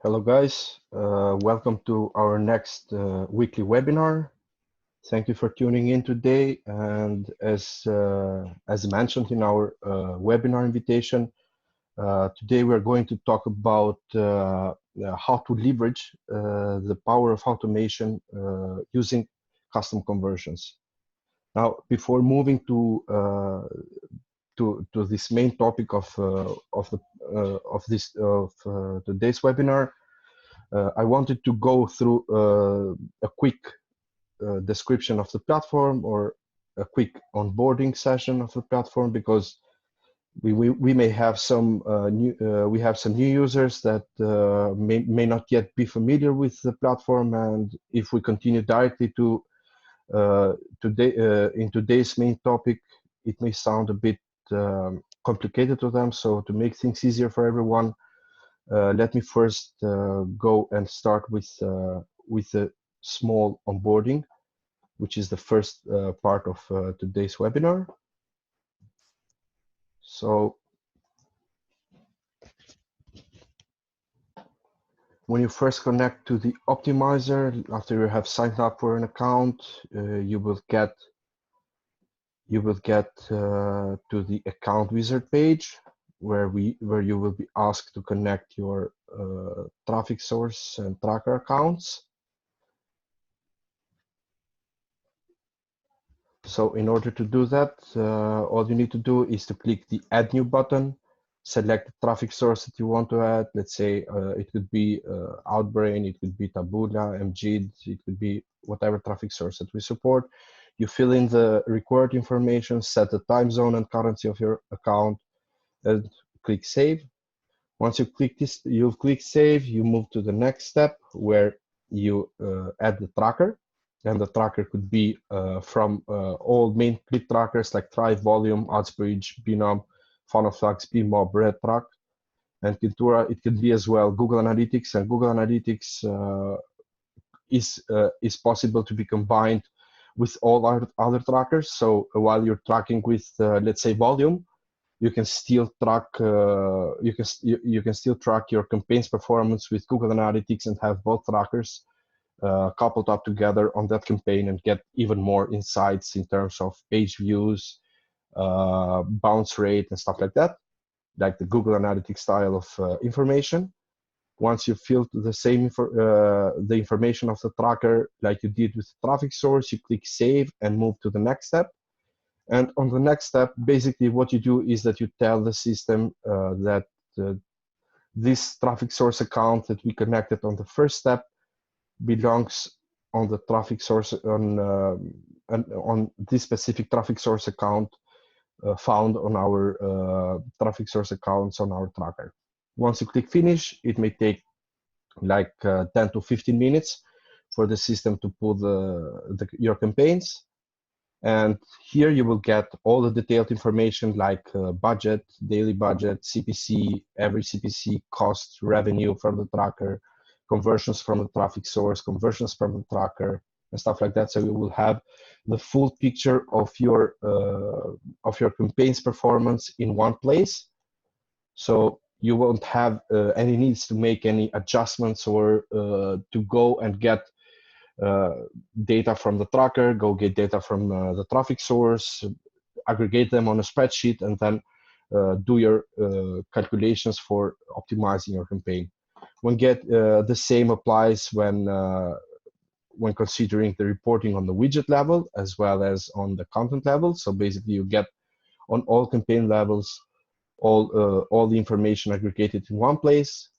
Hello guys, welcome to our next weekly webinar. Thank you for tuning in today, and as mentioned in our webinar invitation, today we're going to talk about how to leverage the power of automation using custom conversions. Now, before moving to this main topic of today's webinar, I wanted to go through a quick description of the platform or a quick onboarding session of the platform, because we may have some new users that may not yet be familiar with the platform, and if we continue directly to in today's main topic, it may sound a bit complicated to them. So to make things easier for everyone, let me first go and start with a small onboarding, which is the first part of today's webinar. So when you first connect to the optimizer, after you have signed up for an account, you will get to the account wizard page, where you will be asked to connect your traffic source and tracker accounts. So in order to do that, all you need to do is to click the Add New button, select the traffic source that you want to add. Let's say it could be Outbrain, it could be Taboola, MGID, it could be whatever traffic source that we support. You fill in the required information, set the time zone and currency of your account, and click Save. Once you click this, you'll click Save, you move to the next step where you add the tracker. And the tracker could be from all main click trackers like Thrive, Volume, Arbitrage, Binom, Funnelflux, Bmob, RedTrack, and Kintura. It could be as well Google Analytics, and Google Analytics is possible to be combined with all our other trackers. So while you're tracking with let's say Volume, you can still track you can still track your campaign's performance with Google Analytics and have both trackers coupled up together on that campaign, and get even more insights in terms of page views, bounce rate, and stuff like that, like the Google Analytics style of information. Once you fill the same the information of the tracker like you did with the traffic source, you click Save and move to the next step. And on the next step, basically what you do is that you tell the system that this traffic source account that we connected on the first step belongs on the traffic source on this specific traffic source account found on our traffic source accounts on our tracker. Once you click Finish, it may take like 10 to 15 minutes for the system to pull your campaigns. And here you will get all the detailed information like budget, daily budget, CPC, every CPC, cost, revenue from the tracker, conversions from the traffic source, conversions from the tracker, and stuff like that. So you will have the full picture of your campaign's performance in one place. So you won't have any needs to make any adjustments or to go and get data from the tracker, go get data from the traffic source, aggregate them on a spreadsheet, and then do your calculations for optimizing your campaign. The same applies when considering the reporting on the widget level as well as on the content level. So basically, you get on all campaign levels all the information aggregated in one place.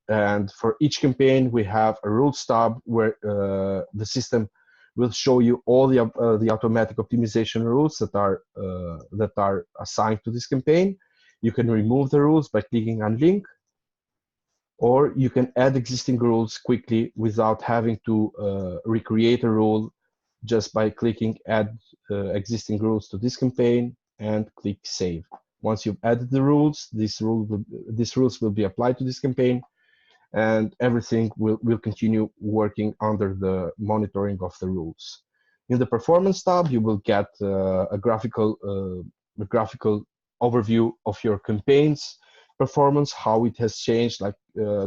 And for each campaign, we have a rules tab where the system will show you all the automatic optimization rules that are assigned to this campaign. You can remove the rules by clicking Unlink, or you can add existing rules quickly without having to recreate a rule, just by clicking Add existing rules to this campaign and click Save. Once you've added the rules, these rules will be applied to this campaign, and everything will continue working under the monitoring of the rules. In the Performance tab, you will get a graphical overview of your campaigns performance, how it has changed. Like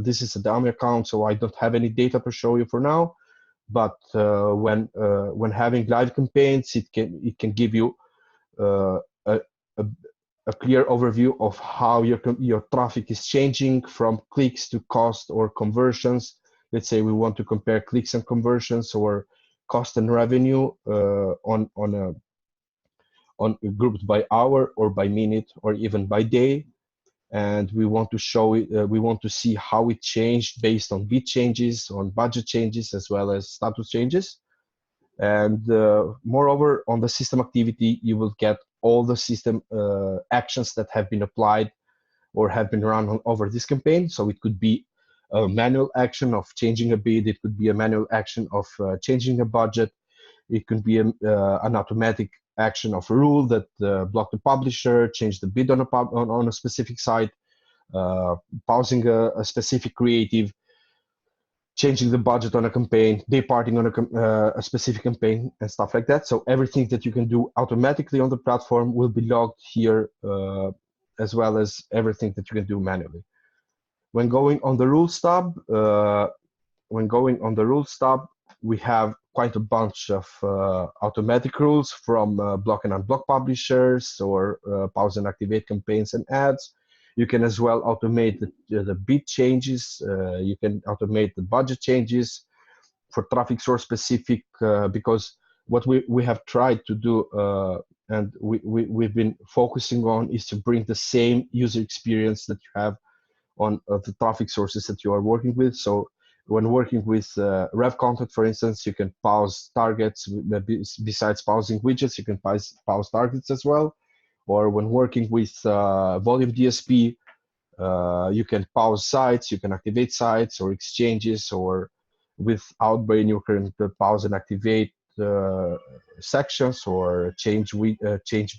this is a dummy account, so I don't have any data to show you for now. But when having live campaigns, it can give you a, a clear overview of how your traffic is changing from clicks to cost or conversions. Let's say we want to compare clicks and conversions, or cost and revenue grouped by hour or by minute or even by day. And we want to show it. We want to see how it changed based on bid changes, on budget changes, as well as status changes. And moreover, on the system activity, you will get all the system actions that have been applied or have been run over this campaign. So it could be a manual action of changing a bid. It could be a manual action of changing a budget. It could be an automatic action of a rule that blocked the publisher, changed the bid on a specific site, pausing a specific creative, changing the budget on a campaign, departing on a specific campaign, and stuff like that. So everything that you can do automatically on the platform will be logged here, as well as everything that you can do manually. When going on the rules tab, we have quite a bunch of automatic rules from block and unblock publishers, or pause and activate campaigns and ads. You can as well automate the bid changes. You can automate the budget changes for traffic source specific, because what we have tried to do and we've been focusing on is to bring the same user experience that you have on the traffic sources that you are working with. So when working with Rev content, for instance, you can pause targets. Besides pausing widgets, you can pause targets as well. Or when working with volume DSP, you can pause sites, you can activate sites or exchanges, or with Outbrain, you can pause and activate sections, or change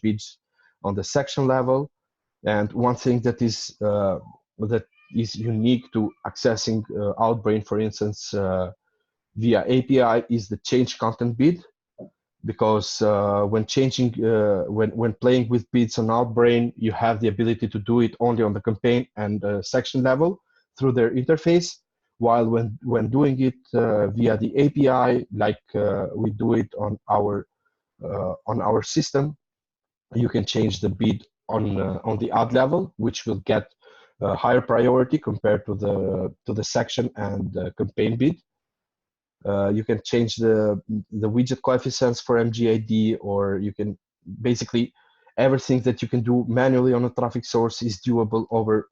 bids on the section level. And one thing that is unique to accessing Outbrain, for instance, via API, is the change content bid. Because when playing with bids on Outbrain, you have the ability to do it only on the campaign and section level through their interface. While when doing it via the API, like we do it on our system, you can change the bid on the ad level, which will get higher priority compared to the section and campaign bid. You can change the widget coefficients for MGID, or you can basically everything that you can do manually on a traffic source is doable over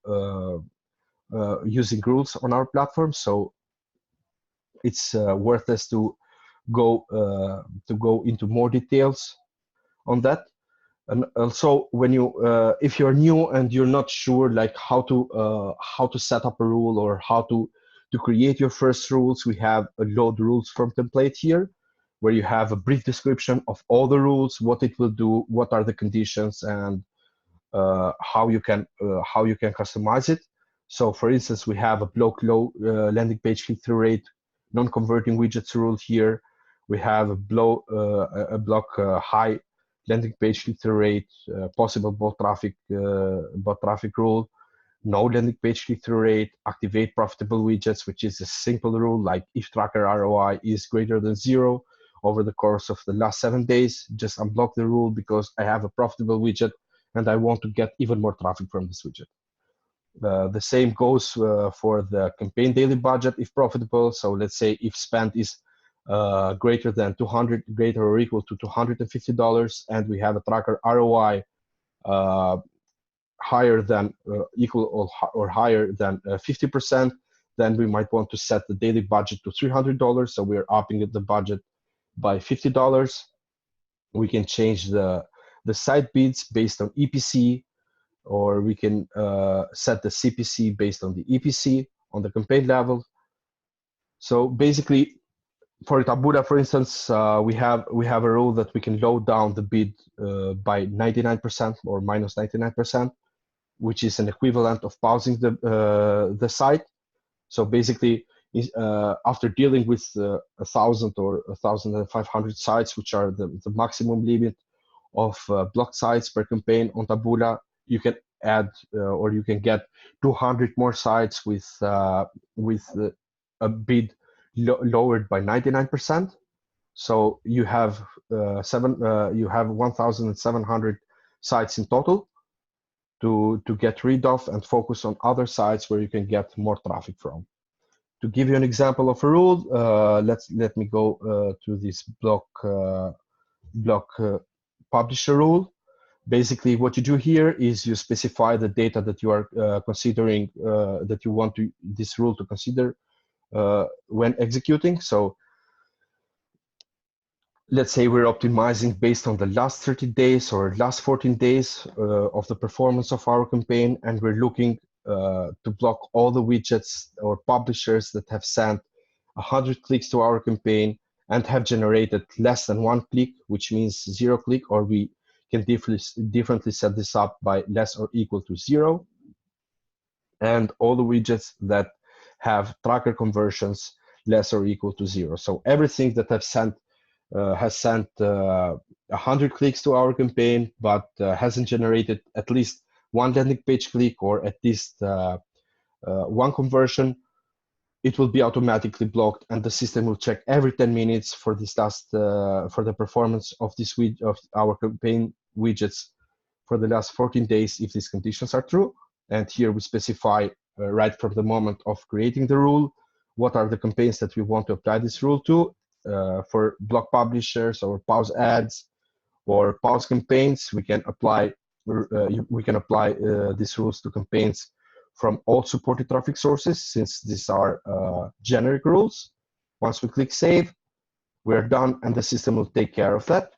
using rules on our platform. So it's worth us to go into more details on that. And also, when you if you're new and you're not sure like how to set up a rule, or how to create your first rules, we have a load rules from template here, where you have a brief description of all the rules, what it will do, what are the conditions, and how you can customize it. So for instance, we have a block low landing page click-through rate, non-converting widgets rule here. We have a block high landing page click-through rate, possible bot traffic rule, no landing page click-through rate, activate profitable widgets, which is a simple rule, like if tracker ROI is greater than 0 over the course of the last 7 days, just unblock the rule because I have a profitable widget and I want to get even more traffic from this widget. The same goes for the campaign daily budget if profitable. So let's say if spend is greater or equal to $250, and we have a tracker ROI higher than equal or higher than 50%, then we might want to set the daily budget to $300. So we're upping the budget by $50. We can change the site bids based on EPC, or we can set the CPC based on the EPC on the campaign level. So basically, for Taboola, for instance, we have a rule that we can load down the bid by 99% or minus 99%, which is an equivalent of pausing the site. So basically, after dealing with 1,000 or 1,500 sites, which are the maximum limit of blocked sites per campaign on Taboola, you can add or you can get 200 more sites with a bid lowered by 99%. So you have 1,700 sites in total to get rid of and focus on other sites where you can get more traffic from. To give you an example of a rule, let me go to this block publisher rule. Basically, what you do here is you specify the data that you are considering, that you want this rule to consider when executing. So let's say we're optimizing based on the last 30 days or last 14 days of the performance of our campaign, and we're looking to block all the widgets or publishers that have sent 100 clicks to our campaign and have generated less than 1 click, which means 0 click, or we can differently set this up by less or equal to 0. And all the widgets that have tracker conversions less or equal to 0. So everything that has sent 100 clicks to our campaign, but hasn't generated at least 1 landing page click or at least 1 conversion, it will be automatically blocked, and the system will check every 10 minutes for this for the performance of of our campaign widgets for the last 14 days if these conditions are true. And here we specify right from the moment of creating the rule what are the campaigns that we want to apply this rule to. For block publishers or pause ads or pause campaigns, we can apply these rules to campaigns from all supported traffic sources, since these are generic rules. Once we click save, we're done, and the system will take care of that.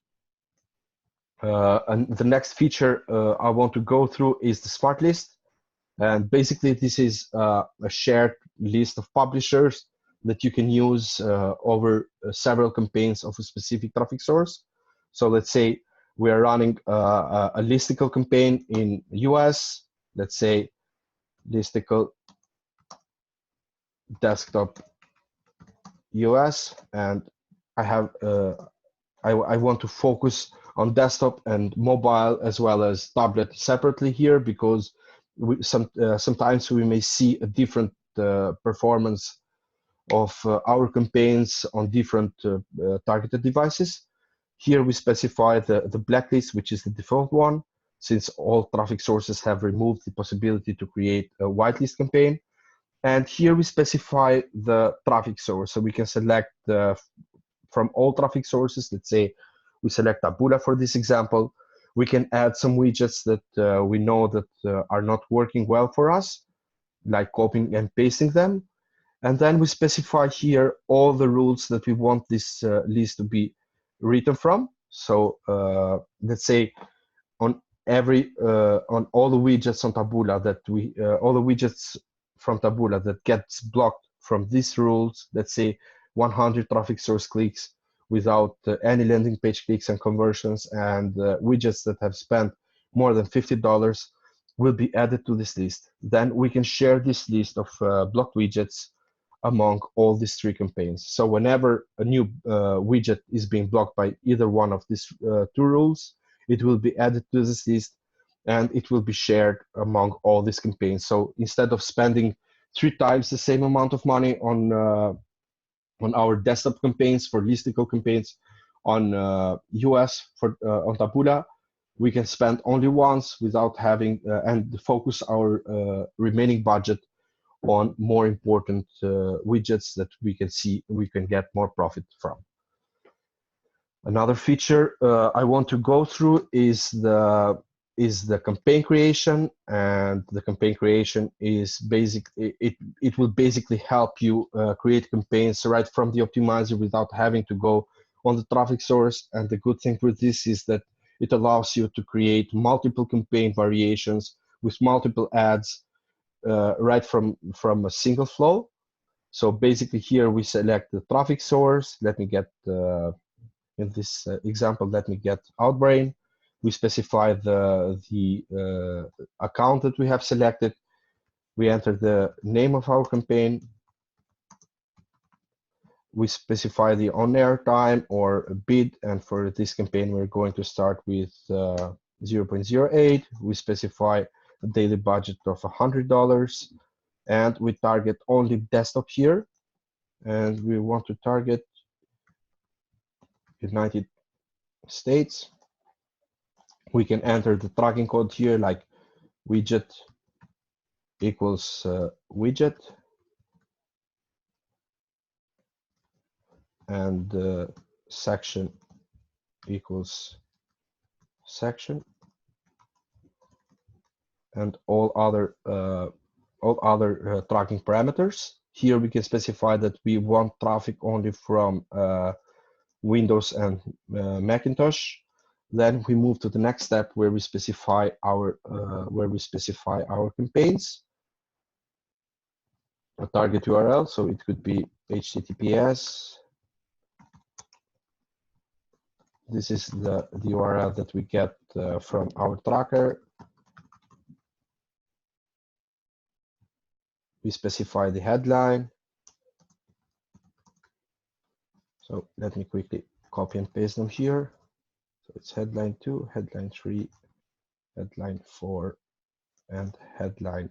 And the next feature I want to go through is the smart list. And basically, this is a shared list of publishers that you can use over several campaigns of a specific traffic source. So let's say we are running a listicle campaign in US. Let's say listicle desktop US, and I have I want to focus on desktop and mobile as well as tablet separately here, because sometimes we may see a different performance of our campaigns on different targeted devices. Here we specify the blacklist, which is the default one, since all traffic sources have removed the possibility to create a whitelist campaign. And here we specify the traffic source, so we can select from all traffic sources. Let's say we select Taboola for this example. We can add some widgets that we know that are not working well for us, like copying and pasting them. And then we specify here all the rules that we want this list to be written from. So let's say on all the widgets on Taboola that all the widgets from Taboola that gets blocked from these rules, let's say 100 traffic source clicks without any landing page clicks and conversions, and widgets that have spent more than $50 will be added to this list. Then we can share this list of blocked widgets among all these 3 campaigns. So whenever a new widget is being blocked by either one of these 2 rules, it will be added to this list and it will be shared among all these campaigns. So instead of spending 3 times the same amount of money on our desktop campaigns for listicle campaigns on US on Taboola, we can spend only once without having and focus our remaining budget on more important widgets that we can get more profit from. Another feature I want to go through is the campaign creation, and the campaign creation is it will basically help you create campaigns right from the optimizer without having to go on the traffic source. And the good thing with this is that it allows you to create multiple campaign variations with multiple ads right from a single flow. So basically here we select the traffic source. Let me get in this example, let me get Outbrain. We specify the account that we have selected. We enter the name of our campaign. We specify the on-air time or bid, and for this campaign we're going to start with 0.08. We specify a daily budget of $100, and we target only desktop here, and we want to target United States. We can enter the tracking code here, like widget equals widget, and section equals section, and all other tracking parameters. Here we can specify that we want traffic only from Windows and Macintosh. Then we move to the next step where we specify our campaigns. A target URL, so it could be HTTPS. This is the URL that we get from our tracker. We specify the headline. So let me quickly copy and paste them here. So it's headline 2, headline 3, headline 4, and headline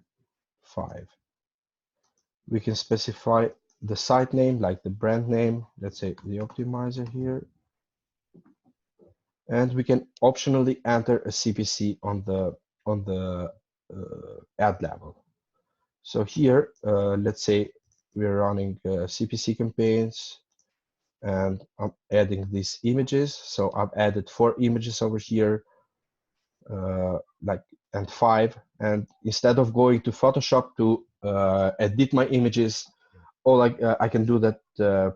5. We can specify the site name, like the brand name, let's say the optimizer here. And we can optionally enter a CPC on the ad level. So here, let's say we're running CPC campaigns, and I'm adding these images. So I've added 4 images over here, and 5. And instead of going to Photoshop to edit my images, I can do that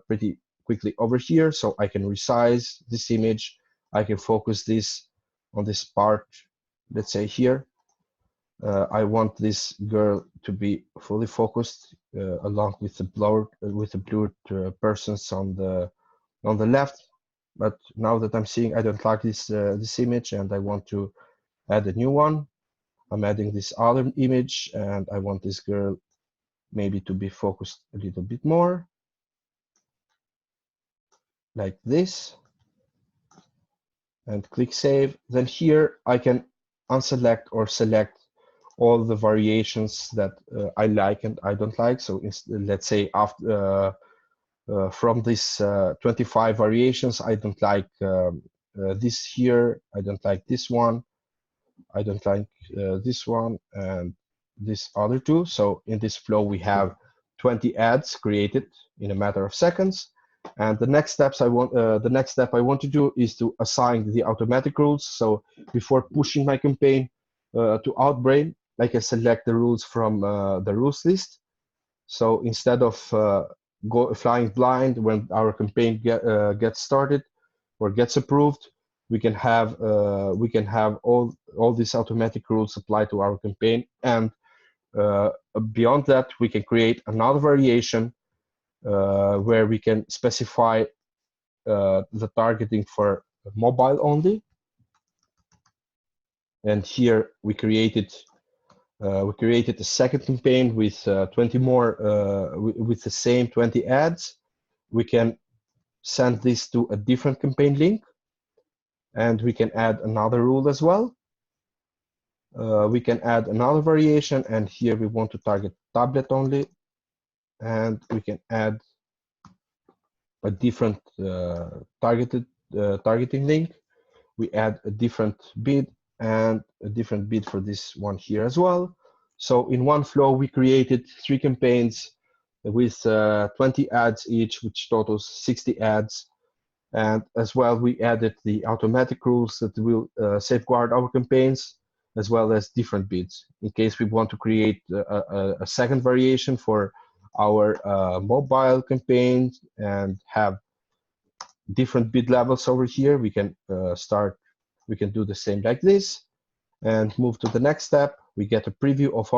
pretty quickly over here. So I can resize this image. I can focus this on this part. Let's say here, I want this girl to be fully focused, along with the blurred persons on the left. But now that I'm seeing, I don't like this image, and I want to add a new one. I'm adding this other image, and I want this girl maybe to be focused a little bit more, like this, and click Save. Then here I can unselect or select all the variations that I like and I don't like. So let's say after from this 25 variations, I don't like this here, I don't like this one, I don't like this one, and this other two. So in this flow, we have 20 ads created in a matter of seconds. And the next step I want to do is to assign the automatic rules. So before pushing my campaign to Outbrain, I can select the rules from the rules list. So instead of flying blind when our campaign gets started or gets approved, we can have all these automatic rules applied to our campaign. And beyond that, we can create another variation where we can specify the targeting for mobile only. And here we created a second campaign with 20 more with the same 20 ads. We can send this to a different campaign link, and we can add another rule as well. We can add another variation, and here we want to target tablet only, and we can add a different targeting link. We add a different bid and a different bid for this one here as well. So in one flow, we created 3 campaigns with 20 ads each, which totals 60 ads. And as well, we added the automatic rules that will safeguard our campaigns, as well as different bids. In case we want to create a second variation for our mobile campaigns and have different bid levels over here, we can do the same like this and move to the next step. We get a preview of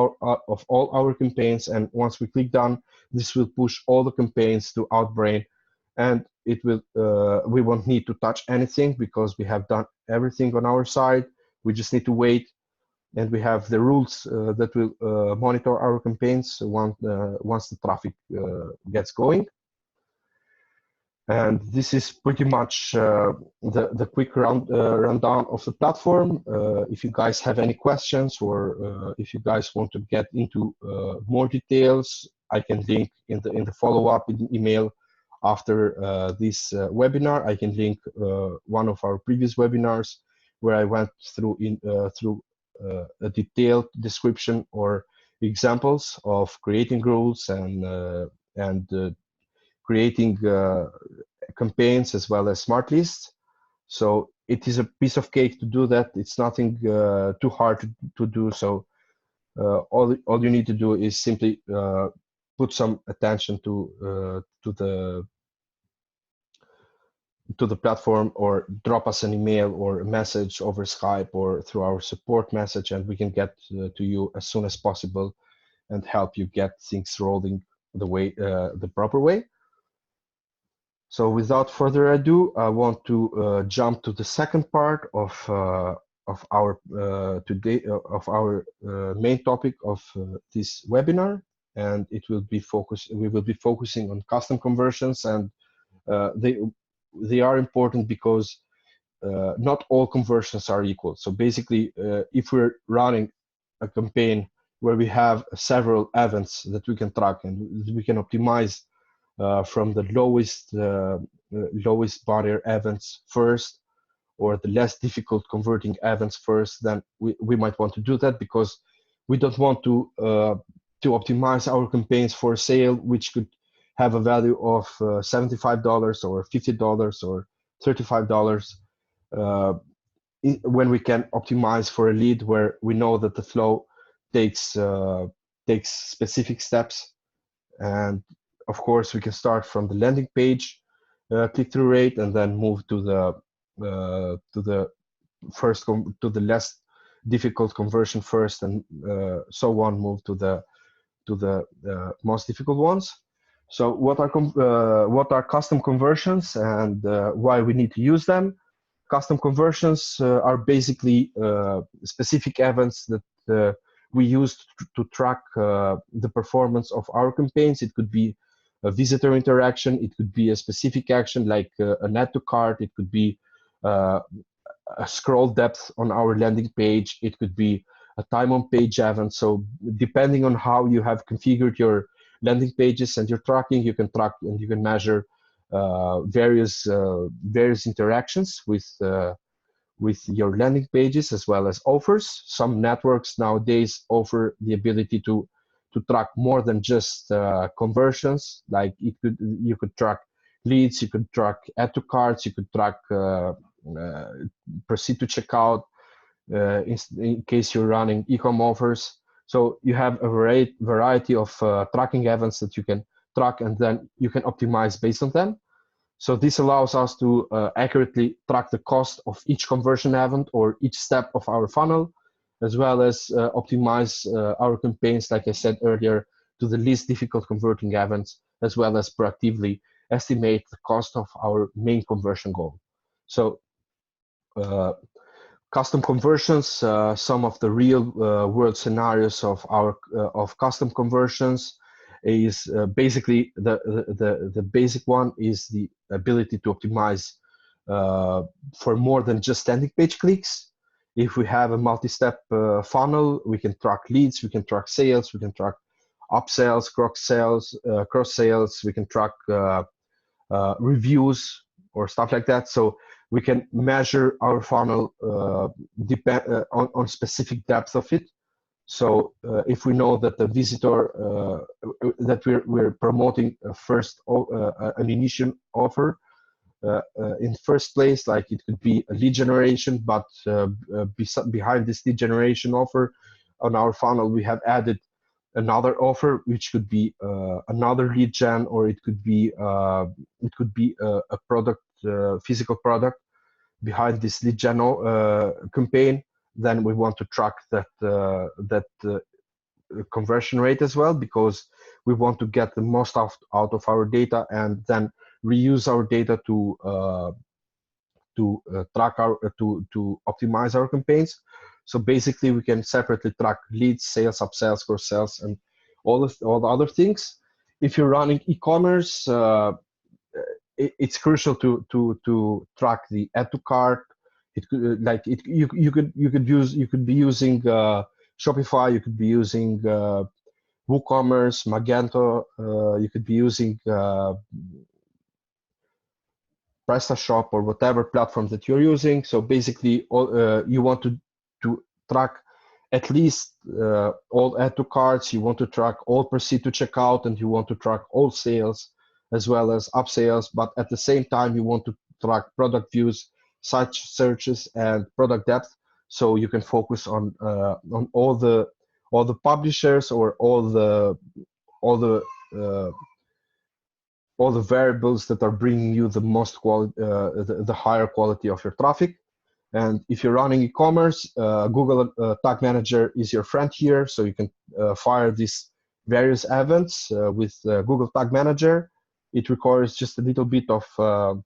all our campaigns, and once we click done, this will push all the campaigns to Outbrain, and it will we won't need to touch anything because we have done everything on our side. We just need to wait, and we have the rules that will monitor our campaigns once the traffic gets going. And this is pretty much the quick rundown of the platform. If you guys have any questions, or if you guys want to get into more details, I can link in the follow-up email after this webinar. I can link one of our previous webinars where I went through a detailed description or examples of creating rules and creating campaigns as well as smart lists. So it is a piece of cake to do that. It's nothing too hard to do. So all you need to do is simply put some attention to the platform, or drop us an email or a message over Skype or through our support message, and we can get to you as soon as possible and help you get things rolling the proper way. So without further ado, I want to jump to the second part of our main topic of this webinar, and we will be focusing on custom conversions, and they are important because not all conversions are equal. So basically, if we're running a campaign where we have several events that we can track and we can optimize from the lowest barrier events first, or the less difficult converting events first, then we might want to do that, because we don't want to optimize our campaigns for a sale which could have a value of $75 or $50 or $35 when we can optimize for a lead where we know that the flow takes specific steps. And of course, we can start from the landing page click-through rate, and then move to the less difficult conversion first, and so on, move to the most difficult ones. So what are custom conversions, and why we need to use them? Custom conversions are basically specific events that we use to track the performance of our campaigns. It could be a visitor interaction, it could be a specific action like an add to cart, it could be a scroll depth on our landing page, it could be a time on page event. So depending on how you have configured your landing pages and your tracking, you can track and you can measure various interactions with your landing pages as well as offers. Some networks nowadays offer the ability to track more than just conversions. Like you could track leads, you could track add to carts, you could track proceed to checkout in case you're running e-com offers. So you have a variety of tracking events that you can track, and then you can optimize based on them. So this allows us to accurately track the cost of each conversion event or each step of our funnel, as well as optimize our campaigns, like I said earlier, to the least difficult converting events, as well as proactively estimate the cost of our main conversion goal. So custom conversions, some of the real world scenarios of custom conversions is basically the basic one is the ability to optimize for more than just landing page clicks. If we have a multi-step funnel, we can track leads, we can track sales, we can track upsells, cross sales, we can track reviews or stuff like that. So we can measure our funnel on specific depth of it. So if we know that the visitor that we're promoting an initial offer in first place, like it could be a lead generation, but behind this lead generation offer on our funnel, we have added another offer, which could be another lead gen, or it could be a product, physical product behind this lead gen campaign. Then we want to track that conversion rate as well, because we want to get the most out of our data, and then reuse our data to optimize our campaigns. So basically, we can separately track leads, sales, upsells, cross sales, and all the other things. If you're running e-commerce, it's crucial to track the add to cart. It could you could be using Shopify, you could be using WooCommerce, Magento, you could be using PrestaShop or whatever platform that you're using. So basically, you want to track at least all add to carts. You want to track all proceed to checkout, and you want to track all sales as well as upsales. But at the same time, you want to track product views, site searches, and product depth. So you can focus on all the publishers or all the uh, all the variables that are bringing you the most quality, the higher quality of your traffic. And if you're running e-commerce, Google Tag Manager is your friend here. So you can fire these various events with Google Tag Manager. It requires just a little bit of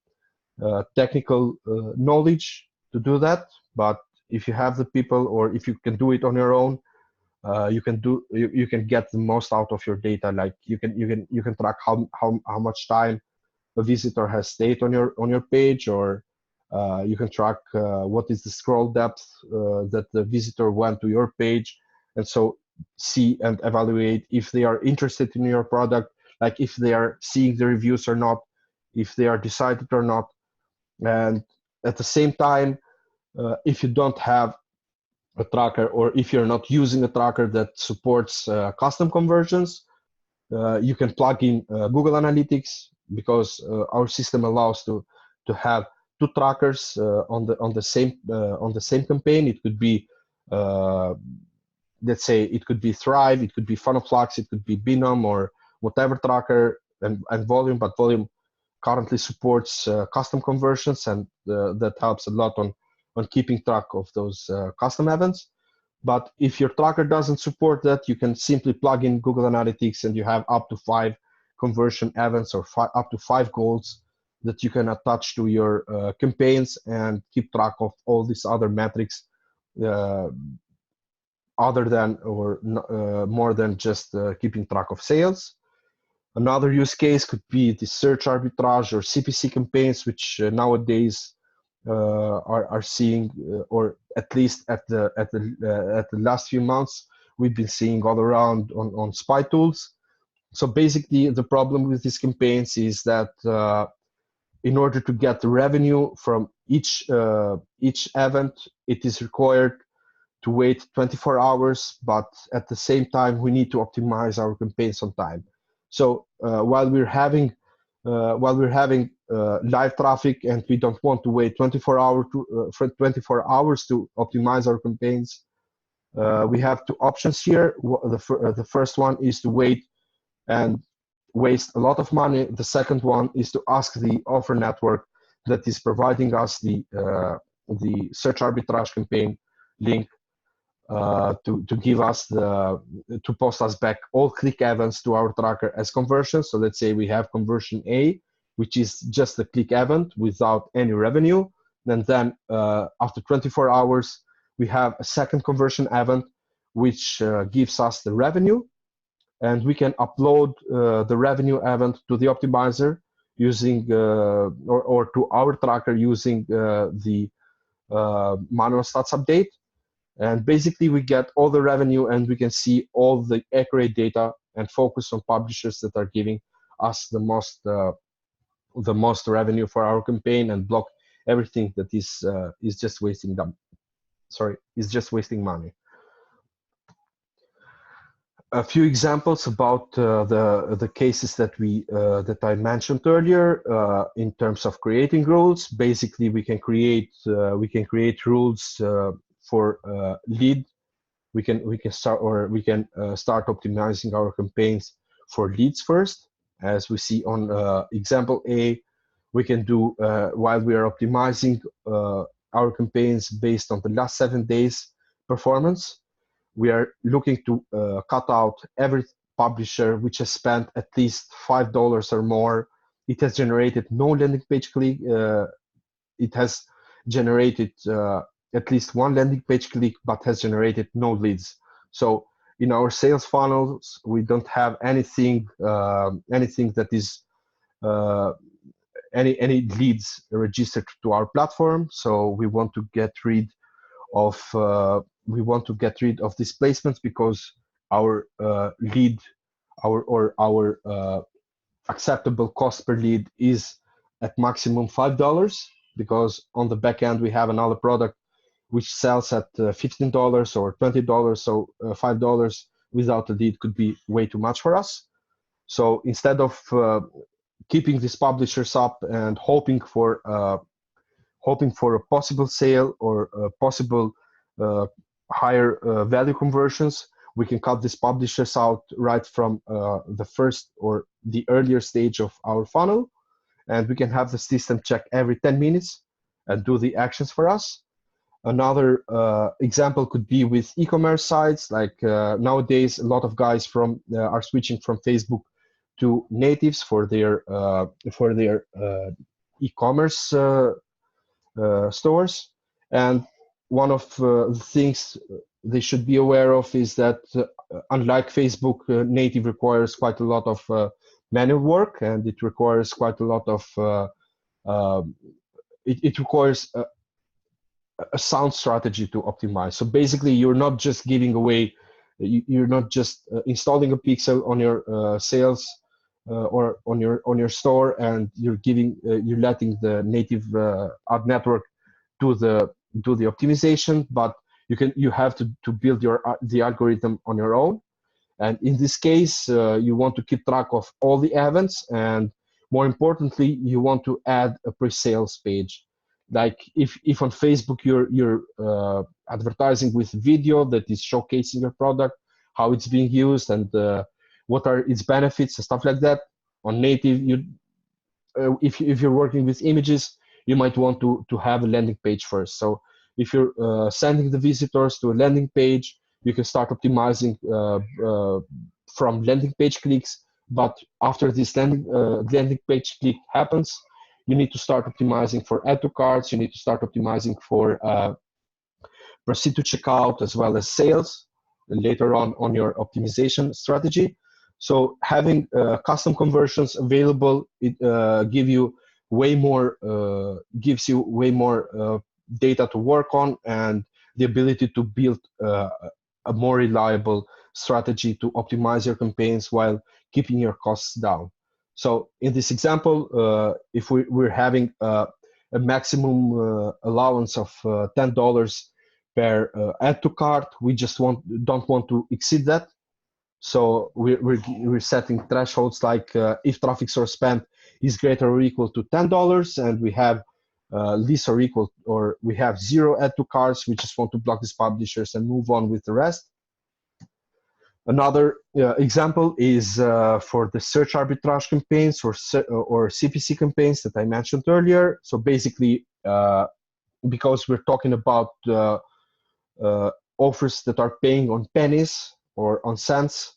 technical knowledge to do that. But if you have the people, or if you can do it on your own, you can get the most out of your data. Like you can track how much time a visitor has stayed on your page, or you can track what is the scroll depth that the visitor went to your page, and so see and evaluate if they are interested in your product, like if they are seeing the reviews or not, if they are decided or not. And at the same time, if you don't have a tracker, or if you're not using a tracker that supports custom conversions, you can plug in Google Analytics, because our system allows to have two trackers on the same campaign. It could be let's say it could be Thrive, it could be Funnelflux, it could be Binom, or whatever tracker, and Volume. But Volume currently supports custom conversions, and that helps a lot on keeping track of those custom events. But if your tracker doesn't support that, you can simply plug in Google Analytics, and you have up to 5 conversion events, or up to 5 goals that you can attach to your campaigns, and keep track of all these other metrics other than, or more than just keeping track of sales. Another use case could be the search arbitrage or CPC campaigns, which nowadays are seeing, or at least at the last few months, we've been seeing all around on spy tools. So basically, the problem with these campaigns is that in order to get the revenue from each event, it is required to wait 24 hours, but at the same time, we need to optimize our campaigns on time. So while we're having live traffic, and we don't want to wait 24 hours to optimize our campaigns, we have two options here. The first one is to wait and waste a lot of money. The second one is to ask the offer network that is providing us the search arbitrage campaign link to give us to post us back all click events to our tracker as conversions. So let's say we have conversion A, which is just a click event without any revenue. And then after 24 hours, we have a second conversion event, which gives us the revenue. And we can upload the revenue event to the optimizer using, or to our tracker using the manual stats update. And basically, we get all the revenue, and we can see all the accurate data, and focus on publishers that are giving us the most revenue for our campaign, and block everything that is just wasting money. A few examples about the cases that I mentioned earlier in terms of creating rules. Basically, we can create rules for lead. We can start optimizing our campaigns for leads first. As we see on example A, we can do while we are optimizing our campaigns based on the last 7 days performance. We are looking to cut out every publisher which has spent at least $5 or more. It has generated no landing page click. It has generated at least one landing page click, but has generated no leads. So in our sales funnels, we don't have anything that is any leads registered to our platform. So we want to get rid of these placements because our lead, our acceptable cost per lead is at maximum $5, because on the back end we have another product which sells at $15 or $20. So $5 without a lead could be way too much for us. So instead of keeping these publishers up and hoping for a possible sale or possible higher value conversions, we can cut these publishers out right from the first or the earlier stage of our funnel, and we can have the system check every 10 minutes and do the actions for us. Another example could be with e-commerce sites. Like nowadays, a lot of guys are switching from Facebook to natives for their e-commerce stores. And one of the things they should be aware of is that unlike Facebook, native requires quite a lot of manual work, and it requires quite a lot of it requires a sound strategy to optimize. So basically, you're not just giving away, you're not just installing a pixel on your sales or on your store, and you're letting the native ad network do the optimization, but you have to build the algorithm on your own. And in this case, you want to keep track of all the events, and more importantly, you want to add a pre-sales page. Like if on Facebook you're advertising with video that is showcasing your product, how it's being used, and what are its benefits and stuff like that. On native, if you're working with images, you might want to have a landing page first. So if you're sending the visitors to a landing page, you can start optimizing from landing page clicks. But after this landing page click happens, you need to start optimizing for add to carts. You need to start optimizing for proceed to checkout, as well as sales later on your optimization strategy. So having custom conversions available, it gives you way more data to work on, and the ability to build a more reliable strategy to optimize your campaigns while keeping your costs down. So in this example, if we're having a maximum allowance of $10 per add to cart, we just don't want to exceed that. So we're setting thresholds like if traffic source spent is greater or equal to $10, and we have less or equal, or we have 0 add to carts, we just want to block these publishers and move on with the rest. Another example is for the search arbitrage campaigns or CPC campaigns that I mentioned earlier. So basically, because we're talking about offers that are paying on pennies or on cents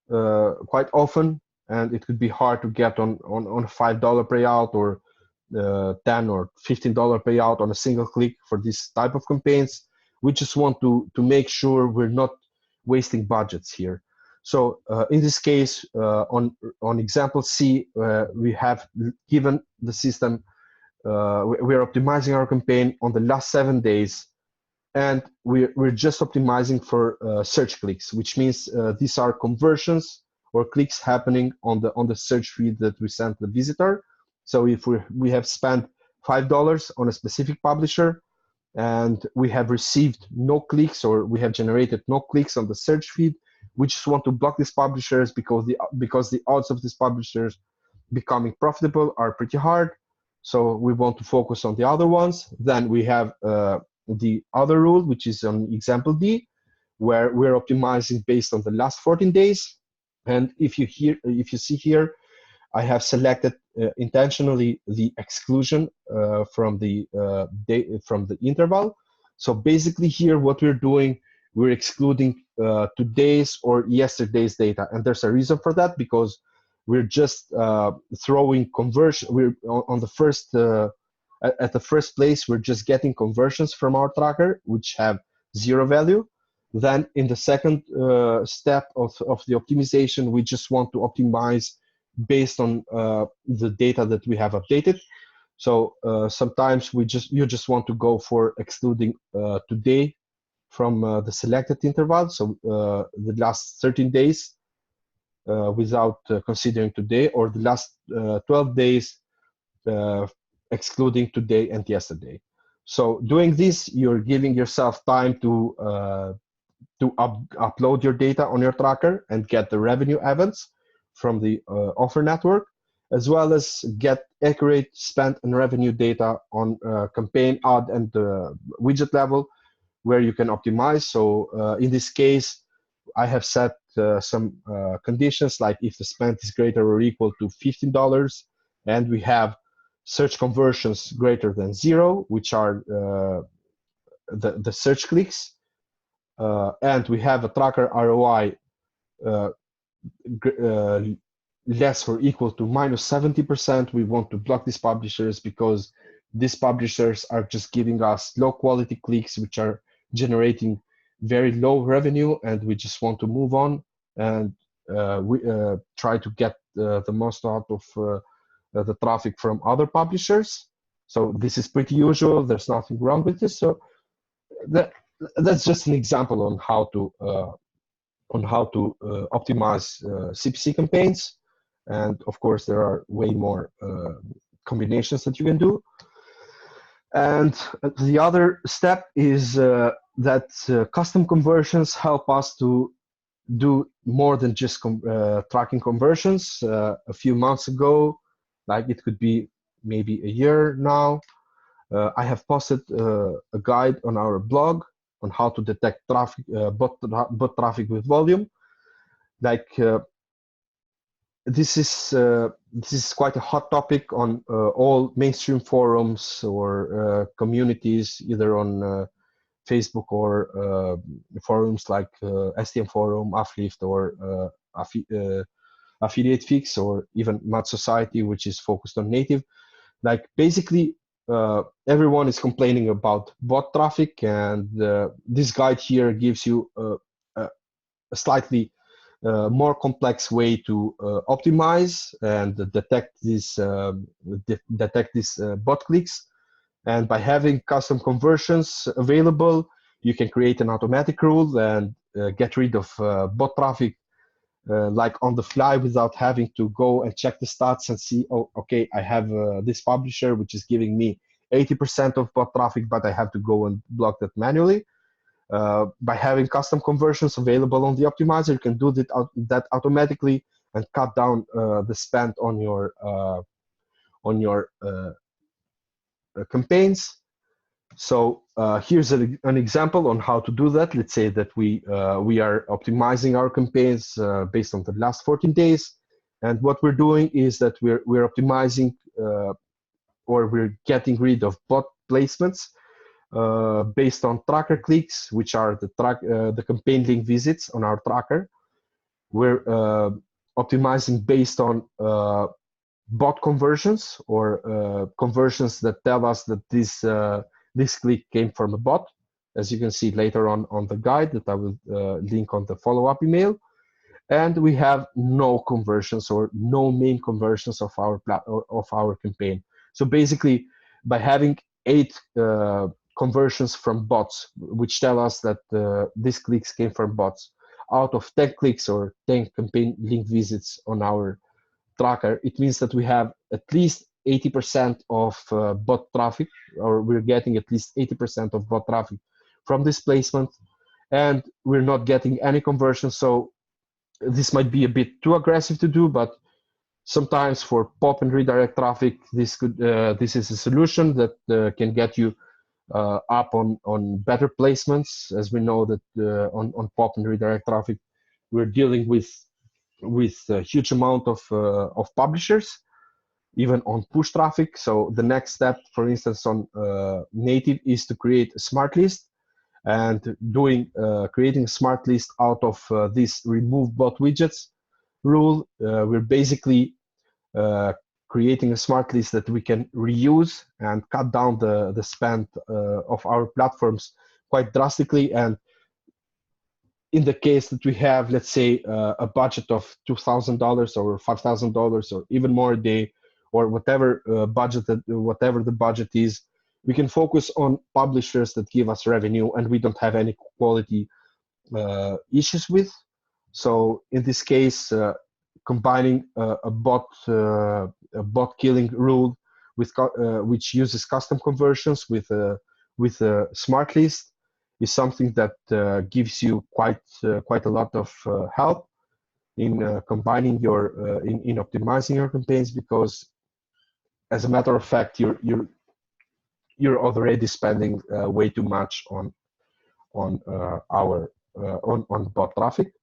quite often, and it could be hard to get on $5 payout or $10 or $15 payout on a single click for this type of campaigns. We just want to make sure we're not wasting budgets here. So in this case, on example C, we have given the system, we are optimizing our campaign on the last 7 days, and we're just optimizing for search clicks, which means these are conversions or clicks happening on the search feed that we sent the visitor. So if we have spent $5 on a specific publisher, and we have received no clicks, or we have generated no clicks on the search feed, we just want to block these publishers because the odds of these publishers becoming profitable are pretty hard. So we want to focus on the other ones. Then we have the other rule, which is on example D, where we're optimizing based on the last 14 days. And if you see here, I have selected intentionally the exclusion from the interval. So basically here, what we're doing, we're excluding today's or yesterday's data, and there's a reason for that, because we're just throwing conversion. We're on the first at the first place, we're just getting conversions from our tracker which have 0 value. Then in the second step of the optimization, we just want to optimize based on the data that we have updated. So sometimes you just want to go for excluding today from the selected interval, so the last 13 days without considering today, or the last 12 days excluding today and yesterday. So doing this, you're giving yourself time to upload your data on your tracker and get the revenue events from the offer network, as well as get accurate spend and revenue data on campaign, ad, and widget level, where you can optimize. So in this case, I have set some conditions, like if the spend is greater or equal to $15, and we have search conversions greater than 0, which are the search clicks, and we have a tracker ROI less or equal to -70%, we want to block these publishers, because these publishers are just giving us low quality clicks, which are generating very low revenue, and we just want to move on and we try to get the most out of the traffic from other publishers. So this is pretty usual. There's nothing wrong with this. So that's just an example on how to optimize CPC campaigns. And of course, there are way more combinations that you can do. And the other step is that custom conversions help us to do more than just tracking conversions. A few months ago, like it could be maybe a year now, I have posted a guide on our blog on how to detect traffic, bot traffic with volume. Like this is quite a hot topic on all mainstream forums or communities, either on Facebook or forums like STM Forum, Uplift, or Affiliate Fix, or even Mad Society, which is focused on native. Like basically, everyone is complaining about bot traffic, and this guide here gives you a slightly more complex way to optimize and detect these bot clicks. And by having custom conversions available, you can create an automatic rule and get rid of bot traffic like on the fly, without having to go and check the stats and see, oh, okay, I have this publisher which is giving me 80% of bot traffic, but I have to go and block that manually. By having custom conversions available on the optimizer, you can do that automatically and cut down the spend on your campaigns. So here's an example on how to do that. Let's say that we are optimizing our campaigns based on the last 14 days, and what we're doing is that we're optimizing or we're getting rid of bot placements based on tracker clicks, which are the campaign link visits on our tracker. We're optimizing based on bot conversions, or conversions that tell us that this click came from a bot, as you can see later on the guide that I will link on the follow-up email. And we have no conversions or no main conversions of our campaign. So basically, by having 8 conversions from bots, which tell us that these clicks came from bots, out of 10 clicks or 10 campaign link visits on our tracker, it means that we have at least 80% of bot traffic, or we're getting at least 80% of bot traffic from this placement, and we're not getting any conversion. So this might be a bit too aggressive to do, but sometimes for pop and redirect traffic, this is a solution that can get you up on better placements. As we know that on pop and redirect traffic, we're dealing with a huge amount of publishers, even on push traffic. So the next step, for instance, on native, is to create a smart list. And creating a smart list out of this remove bot widgets rule, we're basically creating a smart list that we can reuse and cut down the spend of our platforms quite drastically. And in the case that we have, let's say, a budget of $2,000 or $5,000 or even more a day or whatever whatever the budget is. We can focus on publishers that give us revenue and we don't have any quality issues with. So in this case, combining a bot killing rule with which uses custom conversions with a smart list is something that gives you quite a lot of help in combining your in optimizing your campaigns, because as a matter of fact you're already spending way too much on bot traffic.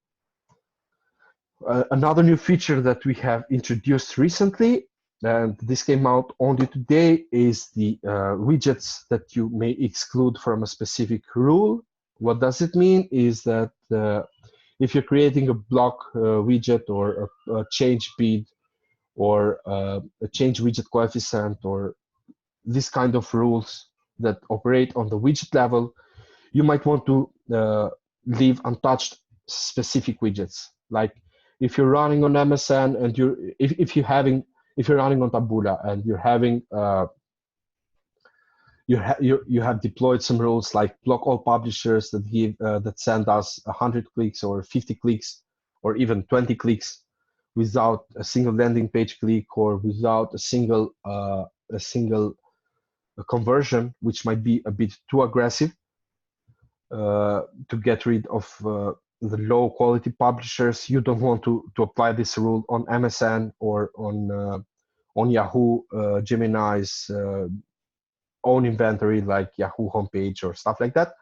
Another new feature that we have introduced recently, and this came out only today, is the widgets that you may exclude from a specific rule. What does it mean is that if you're creating a block widget or a change bid or a change widget coefficient or this kind of rules that operate on the widget level, you might want to leave untouched specific widgets. Like if you're running on MSN and if you're running on Taboola and you're having you have deployed some rules like block all publishers that give that send us 100 clicks or 50 clicks or even 20 clicks without a single landing page click or without a single conversion, which might be a bit too aggressive to get rid of the low quality publishers. You don't want to apply this rule on MSN or on Yahoo Gemini's own inventory like Yahoo homepage or stuff like that.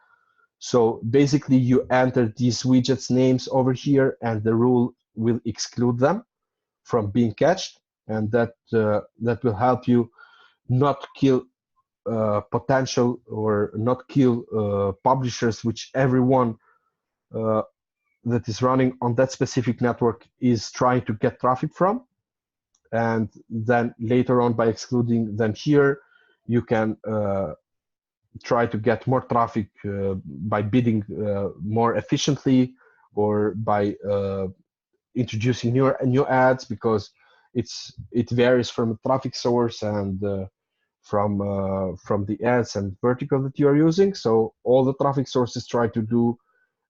So basically you enter these widgets names over here and the rule will exclude them from being catched, and that will help you not kill potential or not kill publishers which everyone that is running on that specific network is trying to get traffic from. And then later on, by excluding them here, you can try to get more traffic by bidding more efficiently or by introducing new ads, because it varies from the traffic source and from the ads and vertical that you are using. So all the traffic sources try to do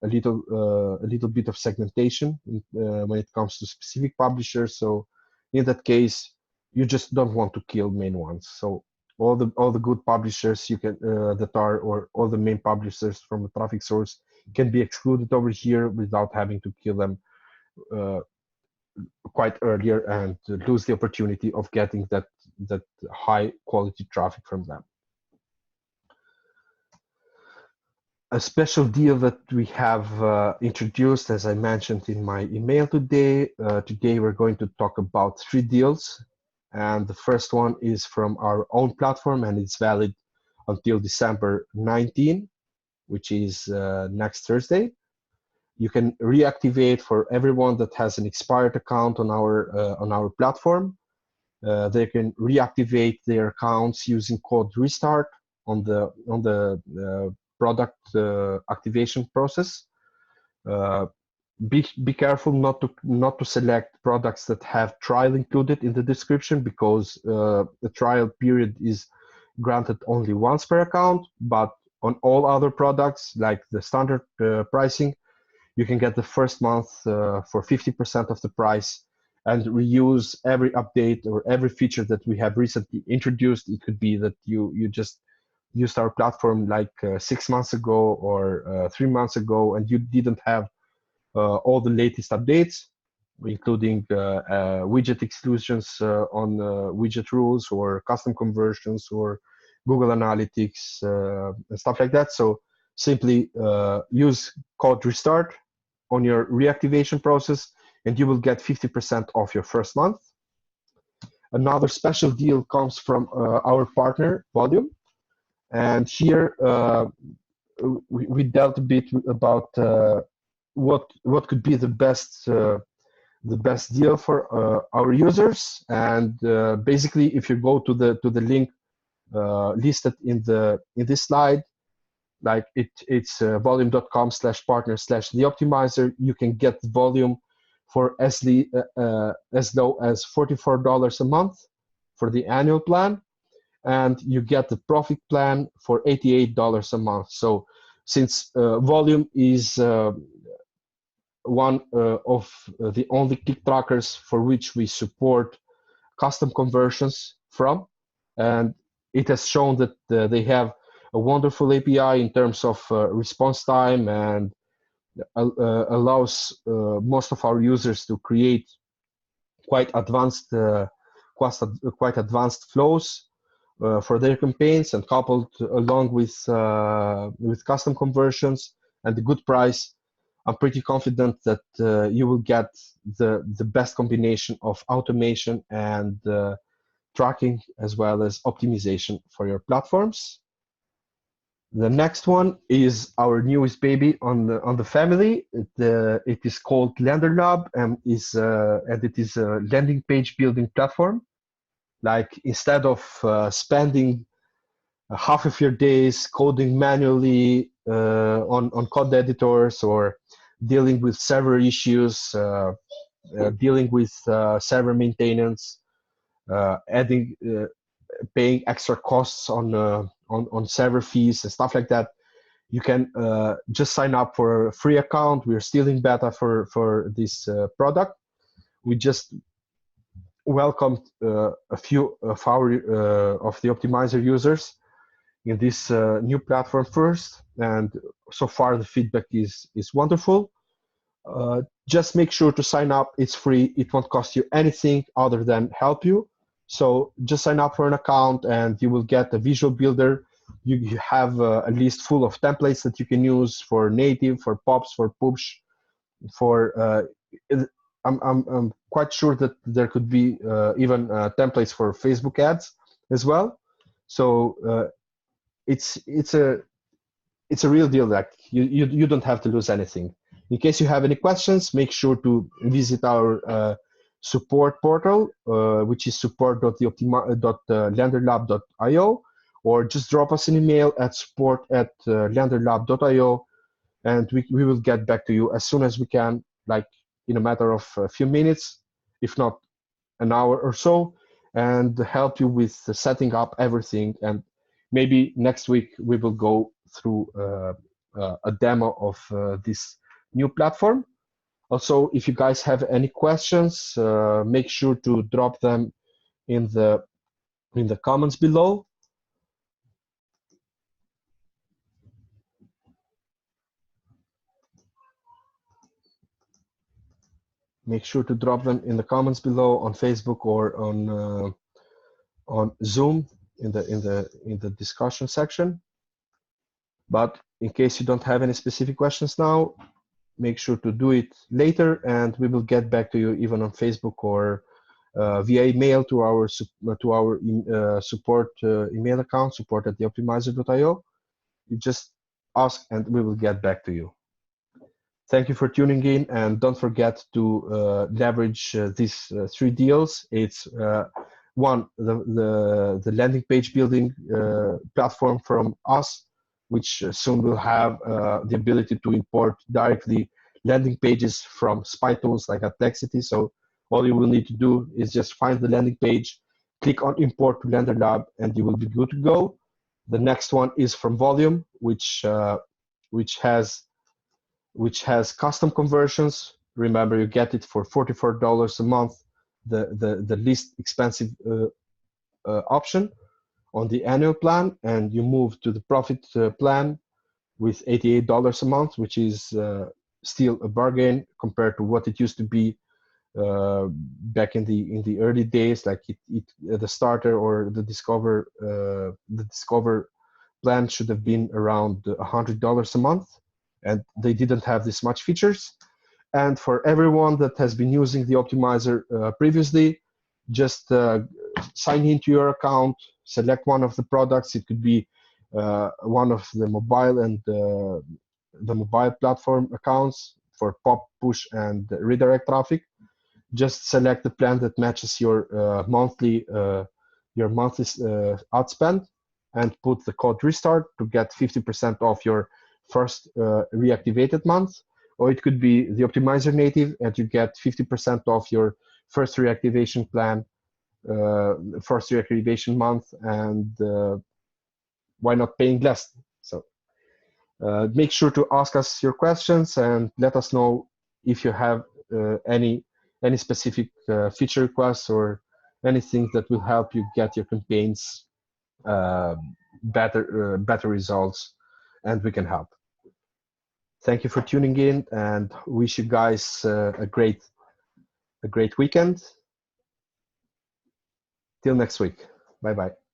a little bit of segmentation when it comes to specific publishers. So in that case, you just don't want to kill main ones. So all the good publishers you can that are, or all the main publishers from the traffic source can be excluded over here without having to kill them quite earlier and lose the opportunity of getting that high quality traffic from them. A special deal that we have introduced, as I mentioned in my email today. Today we're going to talk about 3 deals, and the first one is from our own platform and it's valid until December 19, which is next Thursday. You can reactivate for everyone that has an expired account on our platform. They can reactivate their accounts using code restart on the product activation process. Be careful not to select products that have trial included in the description, because the trial period is granted only once per account. But on all other products, like the standard pricing, you can get the first month for 50% of the price and reuse every update or every feature that we have recently introduced. It could be that you just used our platform like 6 months ago or 3 months ago, and you didn't have all the latest updates, including widget exclusions on widget rules or custom conversions or Google Analytics and stuff like that. So simply use code restart on your reactivation process and you will get 50% off your first month. Another special deal comes from our partner Volume. And here we dealt a bit about what could be the best deal for our users. And basically, if you go to the link listed in this slide, like it's volume.com/partner/theoptimizer, you can get Volume for as low as $44 a month. for the annual plan, and you get the profit plan for $88 a month. So since volume is one of the only click trackers for which we support custom conversions from, and it has shown that they have a wonderful API in terms of response time, and allows most of our users to create quite advanced flows for their campaigns, and coupled along with custom conversions and the good price, I'm pretty confident that you will get the best combination of automation and tracking as well as optimization for your platforms. The next one is our newest baby on the family. It is called LanderLab, and it is a landing page building platform. Like, instead of spending half of your days coding manually on code editors, or dealing with server issues, dealing with server maintenance, paying extra costs on server fees and stuff like that, you can just sign up for a free account. We're still in beta for this product. We just welcomed a few of the optimizer users in this new platform first, and so far the feedback is wonderful. Just make sure to sign up. It's free. It won't cost you anything other than help you. So just sign up for an account, and you will get a visual builder. You have a list full of templates that you can use for native, for pops, for push, for I'm quite sure that there could be even templates for Facebook ads as well. So it's a real deal. Like, you don't have to lose anything. In case you have any questions, make sure to visit our support portal, which is support.theoptimizer.io, or just drop us an email at support@landerlab.io, and we will get back to you as soon as we can, like in a matter of a few minutes, if not an hour or so, and help you with setting up everything. And maybe next week we will go through a demo of this new platform. Also, if you guys have any questions, make sure to drop them in the comments below. Make sure to drop them in the comments below on Facebook or on Zoom in the discussion section. But in case you don't have any specific questions now, make sure to do it later, and we will get back to you even on Facebook or via email to our support email account, support@theoptimizer.io. You just ask and we will get back to you. Thank you for tuning in, and don't forget to leverage these 3 deals. It's one, the landing page building platform from us, which soon will have the ability to import directly landing pages from spy tools like Athlexity. So all you will need to do is just find the landing page, click on import to LanderLab, and you will be good to go. The next one is from Volume, which has custom conversions. Remember, you get it for $44 a month, the least expensive option on the annual plan, and you move to the profit plan with $88 a month, which is still a bargain compared to what it used to be back in the early days. Like the starter or the discover plan should have been around $100 a month, and they didn't have this much features. And for everyone that has been using the optimizer previously, just sign into your account, select one of the products. It could be one of the mobile and the mobile platform accounts for pop, push, and redirect traffic. Just select the plan that matches your monthly ad spend, and put the code restart to get 50% off your first reactivated month. Or it could be the optimizer native, and you get 50% off your first reactivation plan first reaccreditation month, and why not paying less? So make sure to ask us your questions and let us know if you have any specific feature requests or anything that will help you get your campaigns better results, and we can help. Thank you for tuning in, and wish you guys a great weekend. Till next week. Bye bye.